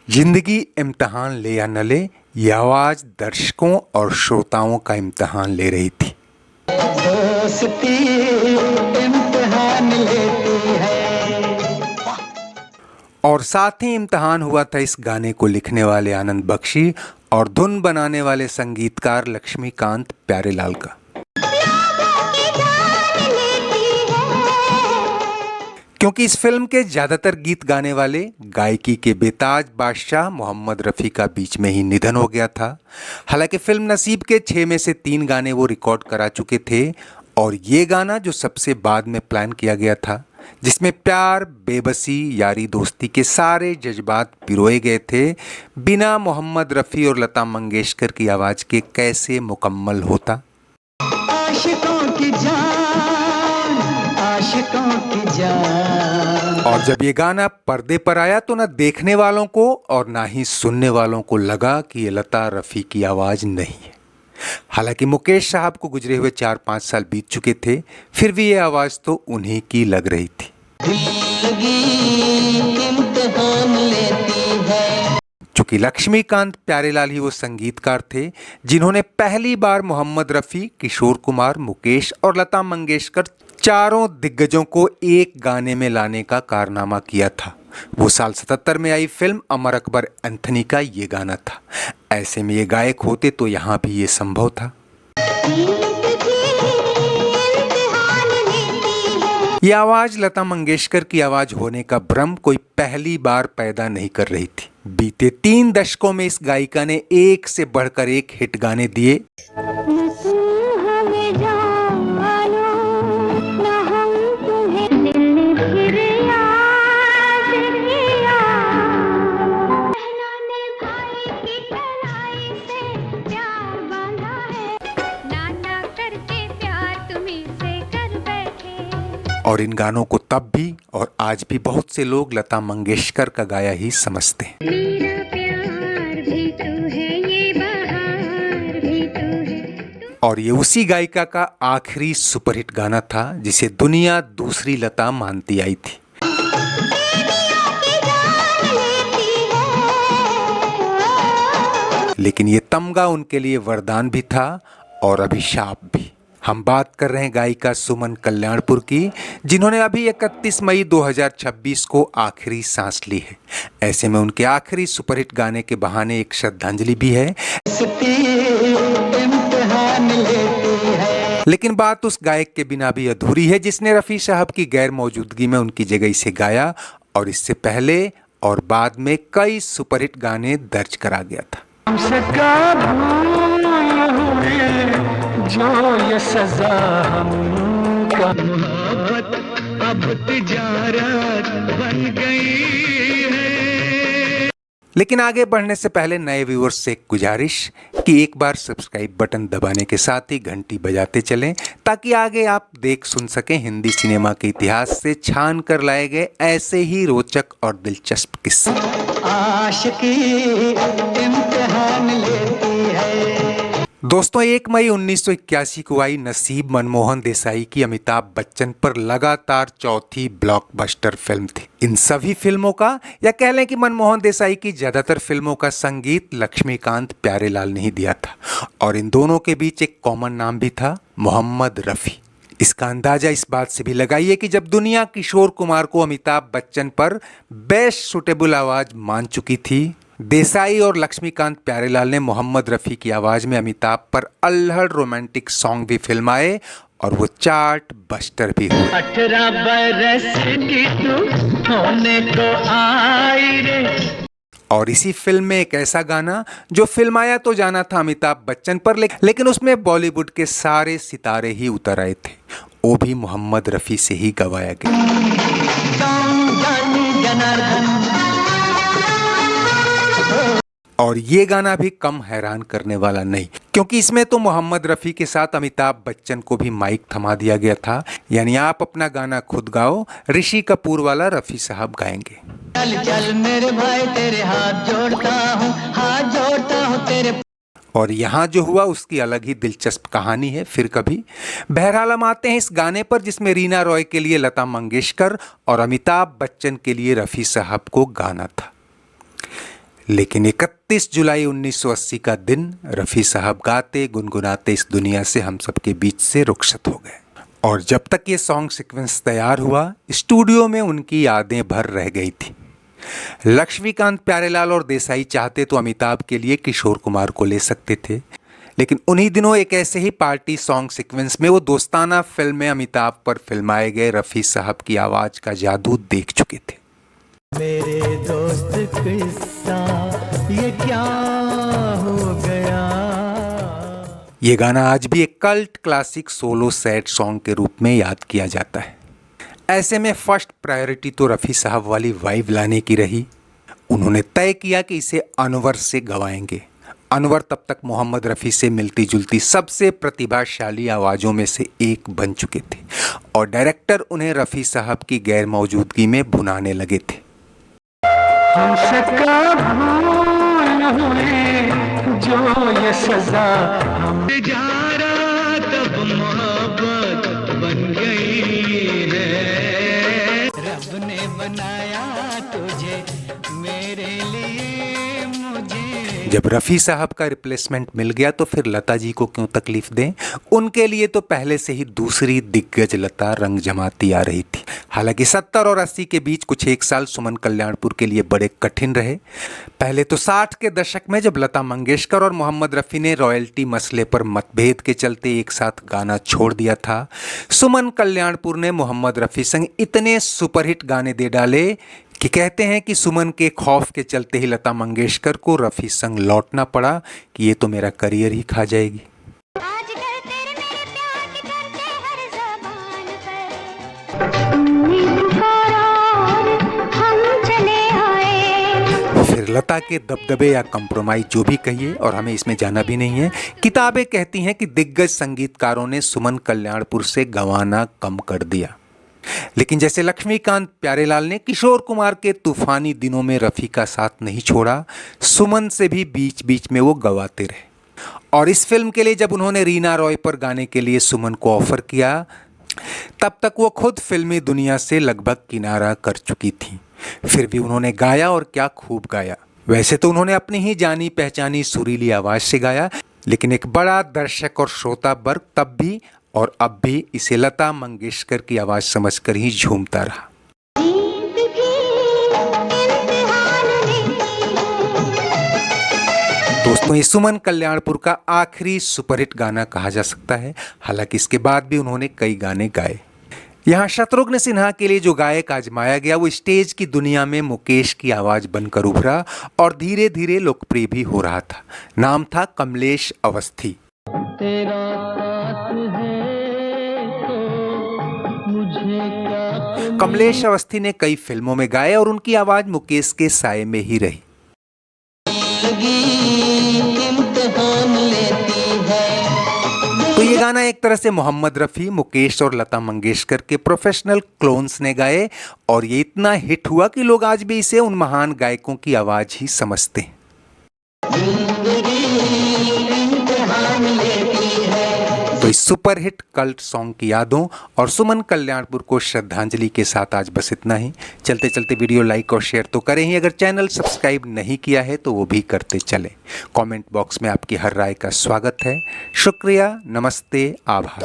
जिंदगी इम्तिहान ले या न ले, ये आवाज दर्शकों और श्रोताओं का इम्तिहान ले रही थी। दोस्ती इम्तिहान लेती है। और साथ ही इम्तिहान हुआ था इस गाने को लिखने वाले आनंद बख्शी और धुन बनाने वाले संगीतकार लक्ष्मीकांत प्यारेलाल का। क्योंकि इस फिल्म के ज्यादातर गीत गाने वाले गायकी के बेताज बादशाह मोहम्मद रफ़ी का बीच में ही निधन हो गया था। हालांकि फिल्म नसीब के 6 में से 3 गाने वो रिकॉर्ड करा चुके थे और ये गाना जो सबसे बाद में प्लान किया गया था, जिसमें प्यार, बेबसी, यारी दोस्ती के सारे जज्बात पिरोए गए थे, बिना मोहम्मद रफ़ी और लता मंगेशकर की आवाज़ के कैसे मुकम्मल होता। आशिकों की जान, आशिकों की जान। और जब ये गाना पर्दे पर आया तो ना देखने वालों को और ना ही सुनने वालों को लगा कि ये लता रफ़ी की आवाज़ नहीं है। हालांकि मुकेश साहब को गुजरे हुए 4-5 साल बीत चुके थे, फिर भी ये आवाज़ तो उन्हीं की लग रही थी। चूंकि लक्ष्मीकांत प्यारेलाल ही वो संगीतकार थे जिन्होंने पहली बार मोहम्मद रफ़ी, किशोर कुमार, मुकेश और लता मंगेशकर चारों दिग्गजों को एक गाने में लाने का कारनामा किया था। वो साल 77 में आई फिल्म अमर अकबर एंथनी का ये गाना था। ऐसे में ये गायक होते तो यहाँ भी ये संभव था। ये आवाज लता मंगेशकर की आवाज होने का भ्रम कोई पहली बार पैदा नहीं कर रही थी। बीते 3 दशकों में इस गायिका ने एक से बढ़कर एक हिट गाने दिए। और इन गानों को तब भी और आज भी बहुत से लोग लता मंगेशकर का गाया ही समझते हैं। मेरा प्यार भी तू है, ये बहार भी तू है। और ये उसी गायिका का आखिरी सुपरहिट गाना था जिसे दुनिया दूसरी लता मानती आई थी। लेकिन ये तमगा उनके लिए वरदान भी था और अभिशाप भी। हम बात कर रहे हैं गायिका सुमन कल्याणपुर की, जिन्होंने अभी 31 मई 2026 को आखिरी सांस ली है। ऐसे में उनके आखिरी सुपरहिट गाने के बहाने एक श्रद्धांजलि भी है। लेकिन बात उस गायक के बिना भी अधूरी है जिसने रफ़ी साहब की गैर मौजूदगी में उनकी जगह इसे गाया और इससे पहले और बाद में कई सुपरहिट गाने दर्ज करा गया था। जो ये सजा हमका मोहब्बत अब तिजारत बन गई है। लेकिन आगे बढ़ने से पहले नए व्यूअर्स से एक गुजारिश कि एक बार सब्सक्राइब बटन दबाने के साथ ही घंटी बजाते चलें ताकि आगे आप देख सुन सकें हिंदी सिनेमा के इतिहास से छान कर लाए गए ऐसे ही रोचक और दिलचस्प किस्से। आशिकी इम्तिहान लेती है। दोस्तों, 1 मई 1981 को आई नसीब मनमोहन देसाई की अमिताभ बच्चन पर लगातार चौथी ब्लॉकबस्टर फिल्म थी। इन सभी फिल्मों का या कह लें कि मनमोहन देसाई की ज्यादातर फिल्मों का संगीत लक्ष्मीकांत प्यारेलाल ने ही दिया था और इन दोनों के बीच एक कॉमन नाम भी था, मोहम्मद रफ़ी। इसका अंदाजा इस बात से भी लगाइए कि जब दुनिया किशोर कुमार को अमिताभ बच्चन पर बेस्ट सुटेबल आवाज मान चुकी थी, देसाई और लक्ष्मीकांत प्यारेलाल ने मोहम्मद रफ़ी की आवाज में अमिताभ पर अल्हड़ रोमांटिक सॉन्ग भी फिल्माए और वो चार्ट बस्टर भी हुए। 18 बरस की तू होने को आई रे। और इसी फिल्म में एक ऐसा गाना जो फिल्माया तो जाना था अमिताभ बच्चन पर, लेकिन उसमें बॉलीवुड के सारे सितारे ही उतर आए थे, वो भी मोहम्मद रफ़ी से ही गवाया गया। और ये गाना भी कम हैरान करने वाला नहीं, क्योंकि इसमें तो मोहम्मद रफ़ी के साथ अमिताभ बच्चन को भी माइक थमा दिया गया था। यानी आप अपना गाना खुद गाओ, ऋषि कपूर वाला रफ़ी साहब गाएंगे। चल चल मेरे भाई तेरे हाथ जोड़ता हूँ तेरे। और यहाँ जो हुआ उसकी अलग ही दिलचस्प कहानी है, फिर कभी। बहरहाल हम आते हैं इस गाने पर जिसमें रीना रॉय के लिए लता मंगेशकर और अमिताभ बच्चन के लिए रफ़ी साहब को गाना था। लेकिन 31 जुलाई 1980 का दिन रफ़ी साहब गाते गुनगुनाते इस दुनिया से हम सबके बीच से रुखसत हो गए। और जब तक ये सॉन्ग सीक्वेंस तैयार हुआ, स्टूडियो में उनकी यादें भर रह गई थी। लक्ष्मीकांत प्यारेलाल और देसाई चाहते तो अमिताभ के लिए किशोर कुमार को ले सकते थे, लेकिन उन्हीं दिनों एक ऐसे ही पार्टी सॉन्ग सीक्वेंस में वो दोस्ताना फिल्म में अमिताभ पर फिल्माए गए रफ़ी साहब की आवाज़ का जादू देख चुके थे। मेरे दोस्त किस्सा ये क्या हो गया। ये गाना आज भी एक cult classic solo sad song के रूप में याद किया जाता है। ऐसे में फर्स्ट प्रायोरिटी तो रफ़ी साहब वाली वाइब लाने की रही। उन्होंने तय किया कि इसे अनवर से गवाएंगे। अनवर तब तक मोहम्मद रफ़ी से मिलती जुलती सबसे प्रतिभाशाली आवाज़ों में से एक बन चुके थे और डायरेक्टर उन्हें रफ़ी साहब की गैर मौजूदगी में भुनाने लगे थे। हमसे कब भूल हुई जो ये सजा हम जारा तब मोहब्बत बन गई है। रब ने बनाया तुझे मेरे लिए, मुझे। जब रफ़ी साहब का रिप्लेसमेंट मिल गया तो फिर लता जी को क्यों तकलीफ दें। उनके लिए तो पहले से ही दूसरी दिग्गज लता रंग जमाती आ रही थी। हालांकि 70 और 80 के बीच कुछ एक साल सुमन कल्याणपुर के लिए बड़े कठिन रहे। पहले तो 60 के दशक में जब लता मंगेशकर और मोहम्मद रफ़ी ने रॉयल्टी मसले पर मतभेद के चलते एक साथ गाना छोड़ दिया था, सुमन कल्याणपुर ने मोहम्मद रफ़ी संग इतने सुपरहिट गाने दे डाले कि कहते हैं कि सुमन के खौफ के चलते ही लता मंगेशकर को रफ़ी संग लौटना पड़ा कि ये तो मेरा करियर ही खा जाएगी। फिर लता के दबदबे या कंप्रोमाइज जो भी कहिए, और हमें इसमें जाना भी नहीं है, किताबें कहती हैं कि दिग्गज संगीतकारों ने सुमन कल्याणपुर से गंवाना कम कर दिया। लेकिन जैसे लक्ष्मीकांत प्यारेलाल ने किशोर कुमार के तूफानी दिनों में रफ़ी का साथ नहीं छोड़ा, सुमन से भी बीच बीच में वो गवाते रहे। और इस फिल्म के लिए जब उन्होंने रीना रॉय पर गाने के लिए सुमन को ऑफर किया, तब तक वो खुद फिल्मी दुनिया से लगभग किनारा कर चुकी थी। फिर भी उन्होंने गाया, और क्या खूब गाया। वैसे तो उन्होंने अपनी ही जानी पहचानी सुरीली आवाज़ से गाया, लेकिन एक बड़ा दर्शक और श्रोता वर्ग तब भी और अब भी इसे लता मंगेशकर की आवाज़ समझकर ही झूमता रहा। दोस्तों, ये सुमन कल्याणपुर का आखिरी सुपरहिट गाना कहा जा सकता है। हालांकि इसके बाद भी उन्होंने कई गाने गाए। यहाँ शत्रुघ्न सिन्हा के लिए जो गायक आजमाया गया वो स्टेज की दुनिया में मुकेश की आवाज़ बनकर उभरा और धीरे धीरे लोकप्रिय भी हो रहा था। नाम था कमलेश अवस्थी। तेरा साथ है तो मुझे क्या। कमलेश अवस्थी ने कई फिल्मों में गाए और उनकी आवाज़ मुकेश के साये में ही रही। तो ये गाना एक तरह से मोहम्मद रफ़ी, मुकेश और लता मंगेशकर के प्रोफेशनल क्लोन्स ने गाए, और ये इतना हिट हुआ कि लोग आज भी इसे उन महान गायकों की आवाज़ ही समझते हैं। तो इस सुपरहिट कल्ट सॉन्ग की यादों और सुमन कल्याणपुर को श्रद्धांजलि के साथ आज बस इतना ही। चलते चलते वीडियो लाइक और शेयर तो करें ही, अगर चैनल सब्सक्राइब नहीं किया है तो वो भी करते चलें। कमेंट बॉक्स में आपकी हर राय का स्वागत है। शुक्रिया, नमस्ते, आभार।